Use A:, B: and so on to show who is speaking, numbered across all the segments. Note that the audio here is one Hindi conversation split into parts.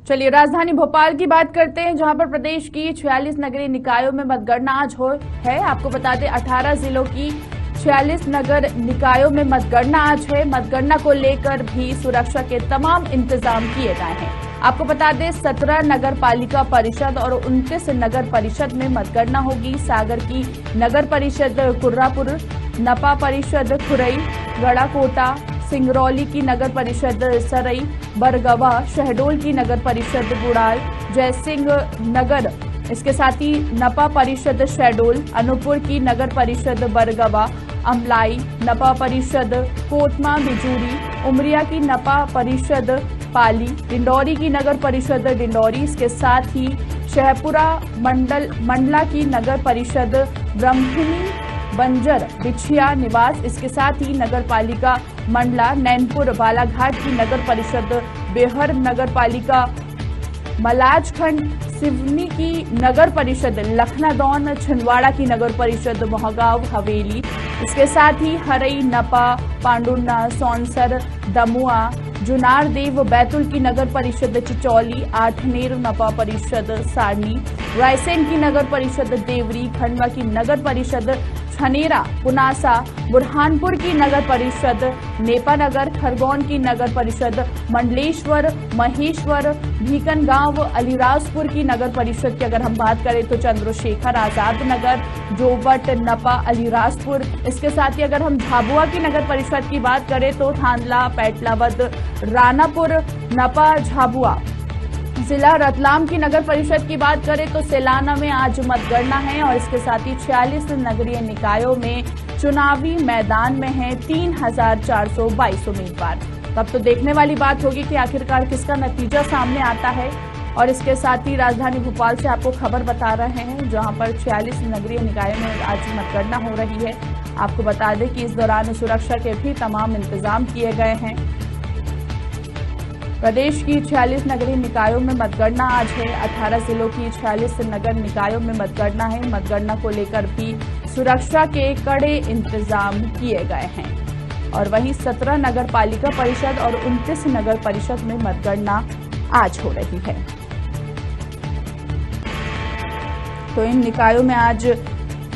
A: चलिए राजधानी भोपाल की बात करते हैं, जहां पर प्रदेश की 46 नगरीय निकायों में मतगणना आज है। आपको बता दें 18 जिलों की 46 नगर निकायों में मतगणना आज है। मतगणना को लेकर भी सुरक्षा के तमाम इंतजाम किए गए हैं। आपको बता दें 17 नगर पालिका परिषद और 29 नगर परिषद में मतगणना होगी। सागर की नगर परिषद कुर्रापुर, नपा परिषद खुरई, गड़ाकोटा, सिंगरौली की नगर परिषद सरई, बरगवा, शहडोल की नगर परिषद बुड़ाल, जयसिंह नगर, इसके साथ ही नपा परिषद शहडोल, अनूपपुर की नगर परिषद बरगवा, अमलाई नपा परिषद कोतमा बिजूरी, उमरिया की नपा परिषद पाली, डिंडौरी की नगर परिषद डिंडौरी, इसके साथ ही शहपुरा मंडला की नगर परिषद ब्रह्मणी, बंजर बिछिया निवास, इसके साथ ही नगर पालिका मंडला, नैनपुर बालाघाट की नगर परिषद बेहर नगर पालिका मलाजखंड, सिवनी की नगर परिषद लखनादौन, छिंदवाड़ा की नगर परिषद मोहगांव हवेली, इसके साथ ही हरई, नपा, पांडुन्ना, सौंसर, दमुआ, जुनारदेव, बैतुल की नगर परिषद चिचौली, आठनेर नपा परिषद सारनी, रायसेन की नगर परिषद देवरी, खंडवा की नगर परिषद छनेरा, पुनासा, बुरहानपुर की नगर परिषद नेपानगर, खरगोन की नगर परिषद मंडलेश्वर, महेश्वर, भीकनगांव, अलीराजपुर की नगर परिषद की अगर हम बात करें तो चंद्रशेखर आजाद नगर, जोबट, नपा, अलीराजपुर, इसके साथ ही अगर हम झाबुआ की नगर परिषद की बात करें तो थांदला, पैटलावद, रानापुर, नपा, झाबुआ। जिला रतलाम की नगर परिषद की बात करें तो सेलाना में आज मतगणना है और इसके साथ ही 46 नगरीय निकायों में चुनावी मैदान में हैं 3422 उम्मीदवार। तब तो देखने वाली बात होगी कि आखिरकार किसका नतीजा सामने आता है। और इसके साथ ही राजधानी भोपाल से आपको खबर बता रहे हैं, जहां पर 46 नगरीय निकायों में आज मतगणना हो रही है। आपको बता दें कि इस दौरान सुरक्षा के भी तमाम इंतजाम किए गए हैं। प्रदेश की 46 नगरीय निकायों में मतगणना आज है। 18 जिलों की 46 नगर निकायों में मतगणना है। मतगणना को लेकर भी सुरक्षा के कड़े इंतजाम किए गए हैं। और वहीं 17 नगर पालिका परिषद और 29 नगर परिषद में मतगणना आज हो रही है। तो इन निकायों में आज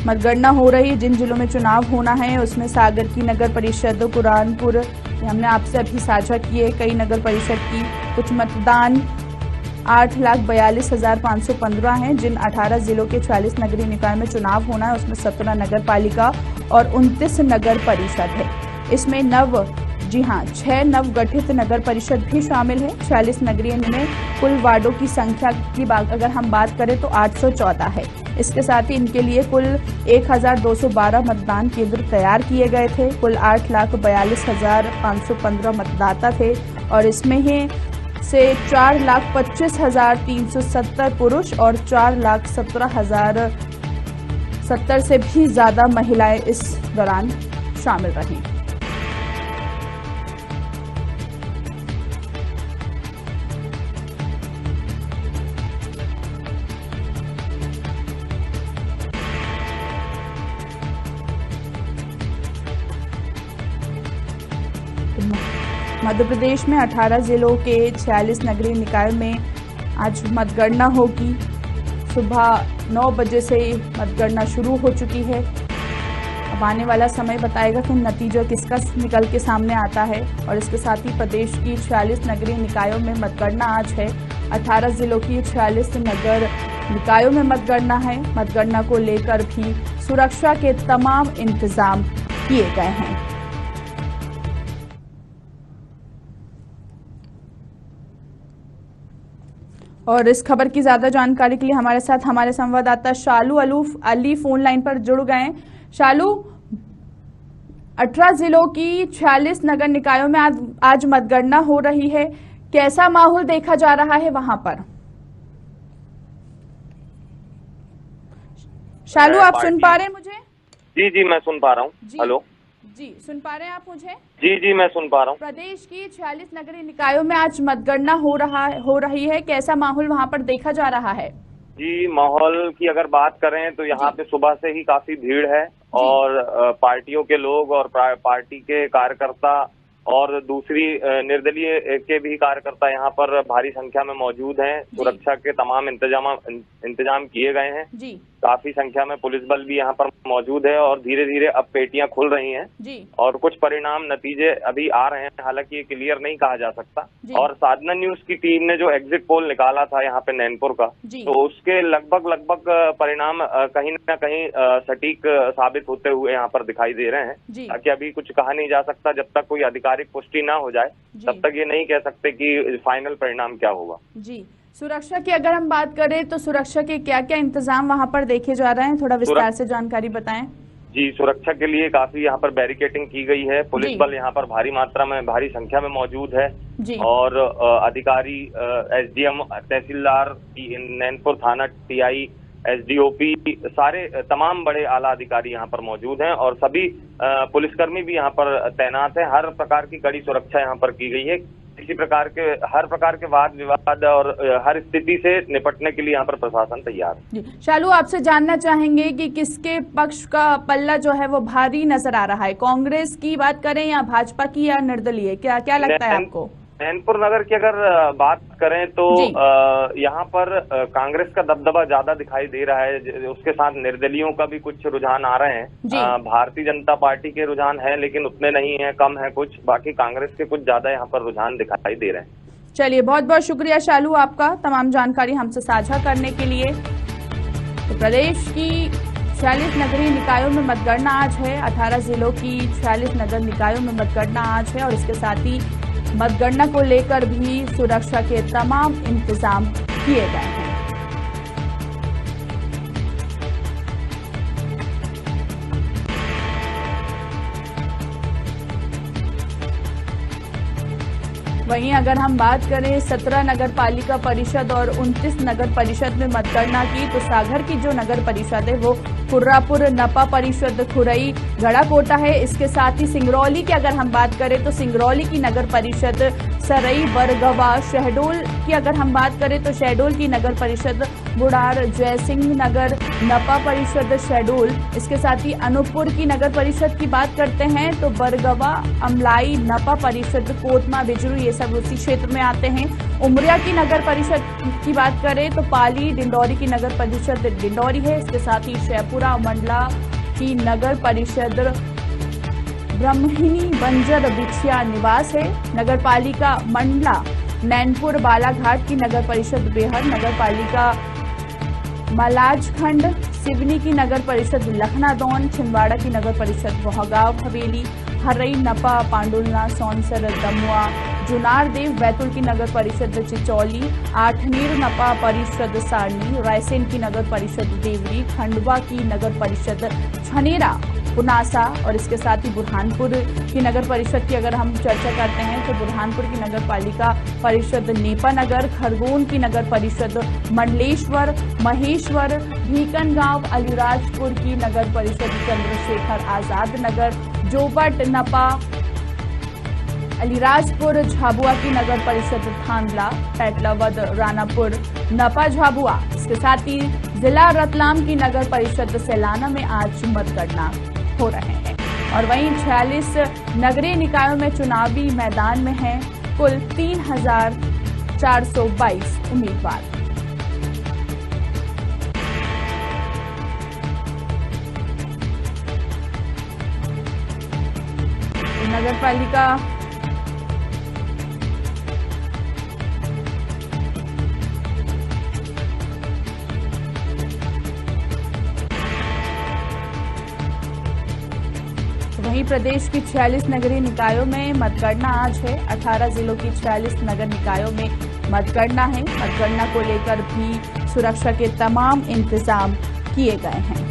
A: मतगणना हो रही है। जिन जिलों में चुनाव होना है उसमें सागर की नगर परिषद, कुरानपुर, हमने आपसे अभी साझा किए कई नगर परिषद की कुछ मतदान 8,42,515 हैं। जिन 18 जिलों के 46 नगरीय निकाय में चुनाव होना है उसमें 17 नगर पालिका और 29 नगर परिषद है। इसमें 6 नवगठित नगर परिषद भी शामिल है। 46 नगरीय में कुल वार्डों की संख्या की अगर हम बात करें तो 814 है। इसके साथ ही इनके लिए कुल 1212 मतदान केंद्र तैयार किए गए थे। कुल 8,42,515 मतदाता थे और इसमें ही से 4,25,370 पुरुष और 4,17,070 से भी ज्यादा महिलाएं इस दौरान शामिल रहीं। मध्य प्रदेश में 18 जिलों के 46 नगरीय निकायों में आज मतगणना होगी। सुबह 9 बजे से मतगणना शुरू हो चुकी है। अब आने वाला समय बताएगा कि नतीजा किसका निकल के सामने आता है। और इसके साथ ही प्रदेश की 46 नगरीय निकायों में मतगणना आज है। 18 जिलों की 46 नगर निकायों में मतगणना है। मतगणना को लेकर भी सुरक्षा के तमाम इंतजाम किए गए हैं। और इस खबर की ज्यादा जानकारी के लिए हमारे साथ हमारे संवाददाता शालू अली फोन लाइन पर जुड़ गए। शालू, 18 जिलों की 46 नगर निकायों में आज मतगणना हो रही है। कैसा माहौल देखा जा रहा है वहां पर? शालू, आप सुन पा रहे हैं मुझे?
B: जी मैं सुन पा रहा हूँ। हेलो
A: जी, सुन पा रहे हैं आप मुझे?
B: जी मैं सुन पा रहा हूँ।
A: प्रदेश की 46 नगरीय निकायों में आज मतगणना हो रही है। कैसा माहौल वहां पर देखा जा रहा है?
B: जी, माहौल की अगर बात करें तो यहाँ पे सुबह से ही काफी भीड़ है और पार्टियों के लोग और पार्टी के कार्यकर्ता और दूसरी निर्दलीय के भी कार्यकर्ता यहाँ पर भारी संख्या में मौजूद हैं। सुरक्षा के तमाम इंतजाम किए गए हैं
A: जी।
B: काफी संख्या में पुलिस बल भी यहाँ पर मौजूद है और धीरे धीरे अब पेटियां खुल रही हैं
A: जी। और
B: कुछ परिणाम नतीजे अभी आ रहे हैं, हालांकि ये क्लियर नहीं कहा जा सकता। और साधना न्यूज की टीम ने जो एग्जिट पोल निकाला था यहाँ पे नैनपुर का, तो उसके लगभग परिणाम कहीं ना कहीं सटीक साबित होते हुए यहाँ पर दिखाई दे रहे हैं। ताकि अभी कुछ कहा नहीं जा सकता, जब तक कोई आधिकारिक पुष्टि ना हो जाए तब तक ये नहीं कह सकते कि फाइनल परिणाम क्या होगा।
A: जी। सुरक्षा की अगर हम बात करें तो सुरक्षा के क्या क्या इंतजाम वहां पर देखे जा रहे हैं, थोड़ा विस्तार से जानकारी बताएं। जी,
B: सुरक्षा के लिए काफी यहाँ पर बैरिकेडिंग की गई है। पुलिस बल यहाँ पर भारी संख्या में मौजूद है और अधिकारी एसडीएम, तहसीलदार, नैनपुर थाना टीआई, एसडीओपी, सारे तमाम बड़े आला अधिकारी यहाँ पर मौजूद हैं और सभी पुलिसकर्मी भी यहाँ पर तैनात हैं। हर प्रकार की कड़ी सुरक्षा यहाँ पर की गई है। हर प्रकार के वाद विवाद और हर स्थिति से निपटने के लिए यहाँ पर प्रशासन तैयार है।
A: शालू, आपसे जानना चाहेंगे कि किसके पक्ष का पल्ला जो है वो भारी नजर आ रहा है, कांग्रेस की बात करें या भाजपा की या निर्दलीय, क्या लगता है आपको?
B: नैनपुर नगर की अगर बात करें तो यहाँ पर कांग्रेस का दबदबा ज्यादा दिखाई दे रहा है। उसके साथ निर्दलियों का भी कुछ रुझान आ रहे हैं। भारतीय जनता पार्टी के रुझान है लेकिन उतने नहीं है, कम है कुछ। बाकी कांग्रेस के कुछ ज्यादा यहाँ पर रुझान दिखाई दे रहे हैं।
A: चलिए, बहुत बहुत शुक्रिया शालू आपका तमाम जानकारी हमसे साझा करने के लिए। तो प्रदेश की 46 नगरीय निकायों में मतगणना आज है। 18 जिलों की 46 नगर निकायों में मतगणना आज है और इसके साथ ही मतगणना को लेकर भी सुरक्षा के तमाम इंतजाम किए गए हैं। वहीं अगर हम बात करें 17 नगर पालिका परिषद और 29 नगर परिषद में मतगणना की, तो सागर की जो नगर परिषद है वो कुर्रापुर नपा परिषद खुरई गढ़ाकोटा है। इसके साथ ही सिंगरौली की अगर हम बात करें तो सिंगरौली की नगर परिषद सरई बरगवा। शहडोल की अगर हम बात करें तो शहडोल की नगर परिषद बुढ़ार जयसिंह नगर नपा परिषद शहडोल। इसके साथ ही अनूपपुर की नगर परिषद की बात करते हैं तो बरगवा अमलाई नपा परिषद कोतमा बिजरू, ये सब उसी क्षेत्र में आते हैं। उमरिया की नगर परिषद की बात करें तो पाली डिंडौरी की नगर परिषद डिंडौरी है। इसके साथ ही शेरपुरा मंडला की नगर परिषद ब्रह्महिनी बंजर बिछिया निवास है। नगर पालिका मंडला नैनपुर बालाघाट की नगर परिषद बेहर, नगर पालिका मलाजखंड सिवनी की नगर परिषद लखनादौन, छिंदवाड़ा की नगर परिषद बोहगांव हवेली, हरई नपा पांडुलना सौनसर दमुआ, जुनारदेव बैतूल की नगर परिषद चिचौली, आठनेर नपा परिषद सारनी, रायसेन की नगर परिषद देवरी, खंडवा की नगर परिषद छनेरा पुनासा और इसके साथ ही बुरहानपुर की नगर परिषद की अगर हम चर्चा करते हैं तो बुरहानपुर की नगर पालिका परिषद नेपानगर, खरगोन की नगर परिषद मंडलेश्वर महेश्वर, भीकनगांव अलीराजपुर की नगर परिषद चंद्रशेखर आजाद नगर, जोबट नपा अलीराजपुर, झाबुआ की नगर परिषद थांदला, पैटलावद रानापुर नपा झाबुआ। इसके साथ ही जिला रतलाम की नगर परिषद सैलाना में आज मतगणना हो रहे हैं। और वहीं 46 नगरीय निकायों में चुनावी मैदान में हैं कुल 3,422 उम्मीदवार। नगर पालिका वहीं प्रदेश की 46 नगरीय निकायों में मतगणना आज है। 18 जिलों की 46 नगर निकायों में मतगणना है। मतगणना को लेकर भी सुरक्षा के तमाम इंतजाम किए गए हैं।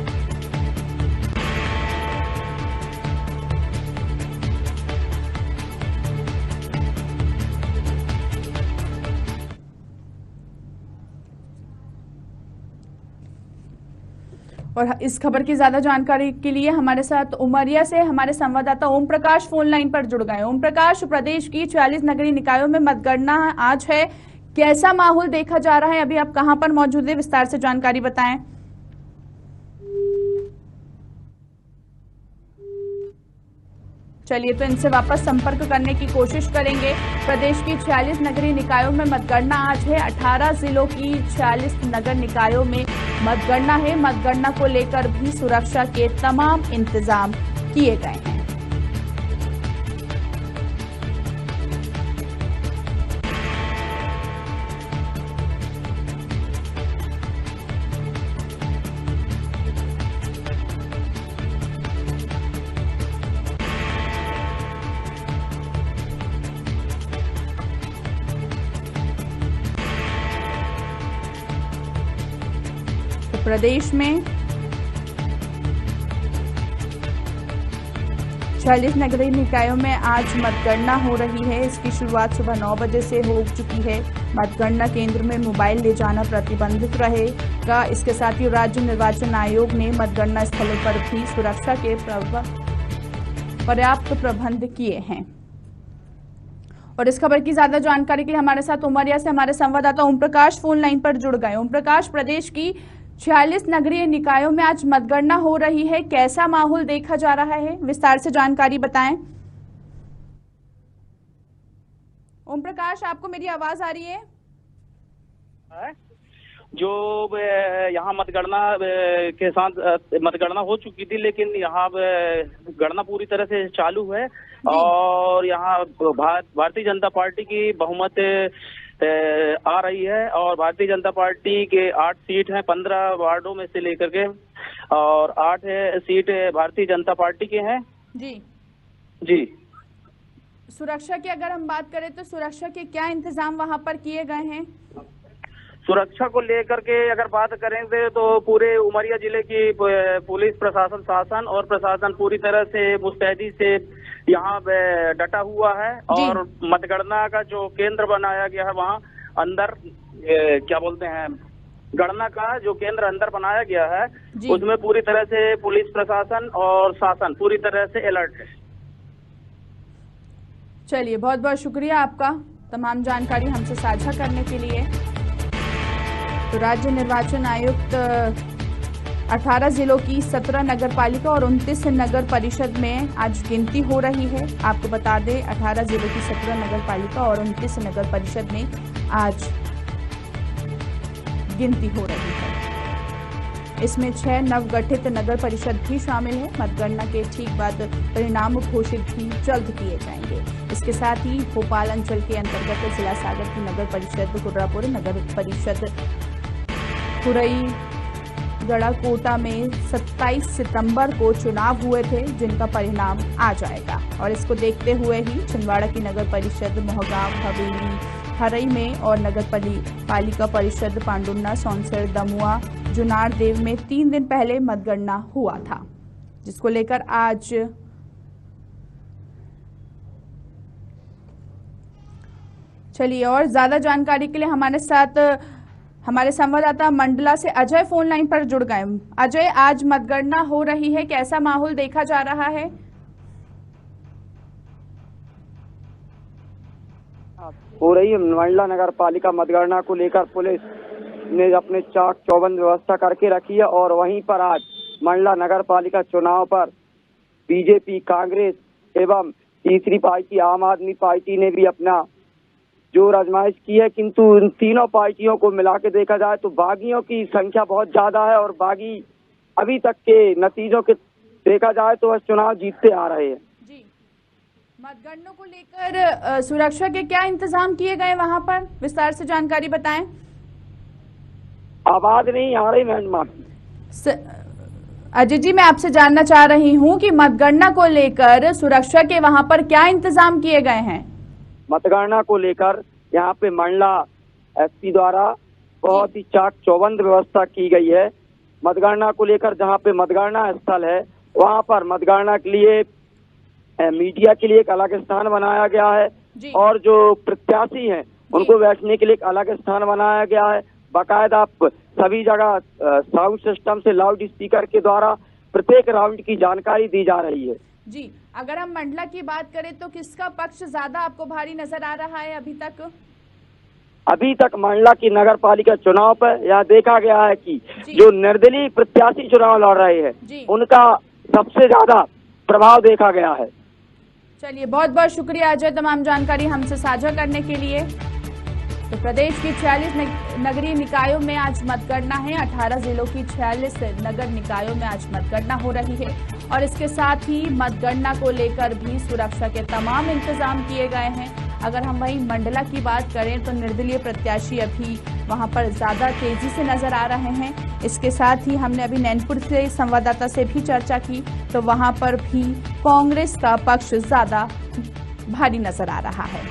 A: और इस खबर की ज्यादा जानकारी के लिए हमारे साथ उमरिया से हमारे संवाददाता ओम प्रकाश फोन लाइन पर जुड़ गए। ओम प्रकाश, प्रदेश की 46 नगरीय निकायों में मतगणना आज है, कैसा माहौल देखा जा रहा है? अभी आप कहां पर मौजूद है, विस्तार से जानकारी बताएं। चलिए, तो इनसे वापस संपर्क करने की कोशिश करेंगे। प्रदेश की 46 नगरीय निकायों में मतगणना आज है। 18 जिलों की 46 नगर निकायों में मतगणना है। मतगणना को लेकर भी सुरक्षा के तमाम इंतजाम किए गए हैं। प्रदेश में 46 नगरीय निकायों में आज मतगणना हो रही है। इसकी शुरुआत सुबह 9 बजे से हो चुकी है। मतगणना केंद्र में मोबाइल ले जाना प्रतिबंधित रहेगा। इसके साथ ही राज्य निर्वाचन आयोग ने मतगणना स्थलों पर भी सुरक्षा के पर्याप्त प्रबंध किए हैं। और इस खबर की ज्यादा जानकारी के लिए हमारे साथ उमरिया से हमारे संवाददाता ओम प्रकाश फोन लाइन पर जुड़ गए। ओम प्रकाश, प्रदेश की 46 नगरीय निकायों में आज मतगणना हो रही है, कैसा माहौल देखा जा रहा है, विस्तार से जानकारी बताएं। ओम प्रकाश, आपको मेरी आवाज आ रही है?
C: जो यहाँ मतगणना के साथ मतगणना हो चुकी थी, लेकिन यहाँ गणना पूरी तरह से चालू है और यहाँ भारतीय जनता पार्टी की बहुमत आ रही है और भारतीय जनता पार्टी के 8 सीट हैं 15 वार्डों में से लेकर के, और 8 सीट भारतीय जनता पार्टी के हैं। जी।
A: सुरक्षा की अगर हम बात करें तो सुरक्षा के क्या इंतजाम वहां पर किए गए हैं?
C: सुरक्षा को लेकर के अगर बात करेंगे तो पूरे उमरिया जिले की पुलिस प्रशासन, शासन और प्रशासन पूरी तरह से मुस्तैदी से यहाँ डटा हुआ है। और मतगणना का जो केंद्र बनाया गया है वहाँ अंदर क्या बोलते हैं, गणना का जो केंद्र अंदर बनाया गया है उसमें पूरी तरह से पुलिस प्रशासन और शासन पूरी तरह से अलर्ट है।
A: चलिए, बहुत बहुत शुक्रिया आपका तमाम जानकारी हमसे साझा करने के लिए। तो राज्य निर्वाचन आयुक्त 18 जिलों की 17 नगर पालिका और 29 नगर परिषद में आज गिनती हो रही है। आपको बता दें, 18 जिलों की 17 नगर पालिका और 29 नगर परिषद में आज गिनती हो रही है। इसमें 6 नवगठित नगर परिषद भी शामिल है। मतगणना के ठीक बाद परिणाम घोषित भी जल्द किए जाएंगे। इसके साथ ही भोपाल अंचल के अंतर्गत जिला सागर की नगर परिषद, कुर्रापुर नगर परिषद, खुरई गड़ा कोटा में 27 सितंबर को चुनाव हुए थे, जिनका परिणाम आ जाएगा। और इसको देखते हुए ही छिंदवाड़ा की नगर परिषद, मोहगांव, हवेली, हरई में और नगर पालिका परिषद पांडुन्ना, सौंसर, दमुआ, जुनार देव में 3 दिन पहले मतगणना हुआ था, जिसको लेकर आज चलिए और ज्यादा जानकारी के लिए हमारे साथ हमारे संवाददाता मंडला से अजय फोन लाइन पर जुड़ गए। अजय, आज मतगणना हो रही है, कैसा माहौल देखा जा रहा है?
D: हो रही है मंडला नगर पालिका मतगणना को लेकर पुलिस ने अपने चाक चौबंद व्यवस्था करके रखी है। और वहीं पर आज मंडला नगर पालिका चुनाव पर बीजेपी, कांग्रेस एवं तीसरी पार्टी आम आदमी पार्टी ने भी अपना जोर आजमाइश की है। किंतु इन तीनों पार्टियों को मिला के देखा जाए तो बागियों की संख्या बहुत ज्यादा है और बागी अभी तक के नतीजों के देखा जाए तो चुनाव जीतते आ रहे हैं।
A: जी, मतगणना को लेकर सुरक्षा के क्या इंतजाम किए गए वहां पर, विस्तार से जानकारी बताएं।
D: आवाज नहीं आ रही मैडम।
A: अजय जी, मैं आपसे जानना चाह रही हूं कि मतगणना को लेकर सुरक्षा के वहां पर क्या इंतजाम किए गए हैं?
D: मतगणना को लेकर यहाँ पे मंडला एसपी द्वारा बहुत ही चाक चौबंद व्यवस्था की गई है। मतगणना को लेकर जहाँ पे मतगणना स्थल है वहाँ पर मतगणना के लिए मीडिया के लिए एक अलग स्थान बनाया गया है और जो प्रत्याशी हैं उनको बैठने के लिए एक अलग स्थान बनाया गया है। बाकायदा सभी जगह साउंड सिस्टम से लाउड स्पीकर के द्वारा प्रत्येक राउंड की जानकारी दी जा रही है।
A: जी, अगर हम मंडला की बात करें तो किसका पक्ष ज्यादा आपको भारी नजर आ रहा है अभी तक?
D: अभी तक मंडला की नगर पालिका चुनाव पर यह देखा गया है कि जो निर्दलीय प्रत्याशी चुनाव लड़ रहे हैं उनका सबसे ज्यादा प्रभाव देखा गया है।
A: चलिए, बहुत बहुत शुक्रिया अजय तमाम जानकारी हमसे साझा करने के लिए। तो प्रदेश की 46 नगरीय निकायों में आज मतगणना है। 18 जिलों की 46 नगर निकायों में आज मतगणना हो रही है और इसके साथ ही मतगणना को लेकर भी सुरक्षा के तमाम इंतजाम किए गए हैं। अगर हम वहीं मंडला की बात करें तो निर्दलीय प्रत्याशी अभी वहां पर ज्यादा तेजी से नजर आ रहे हैं। इसके साथ ही हमने अभी नैनपुर से संवाददाता से भी चर्चा की तो वहां पर भी कांग्रेस का पक्ष ज्यादा भारी नजर आ रहा है।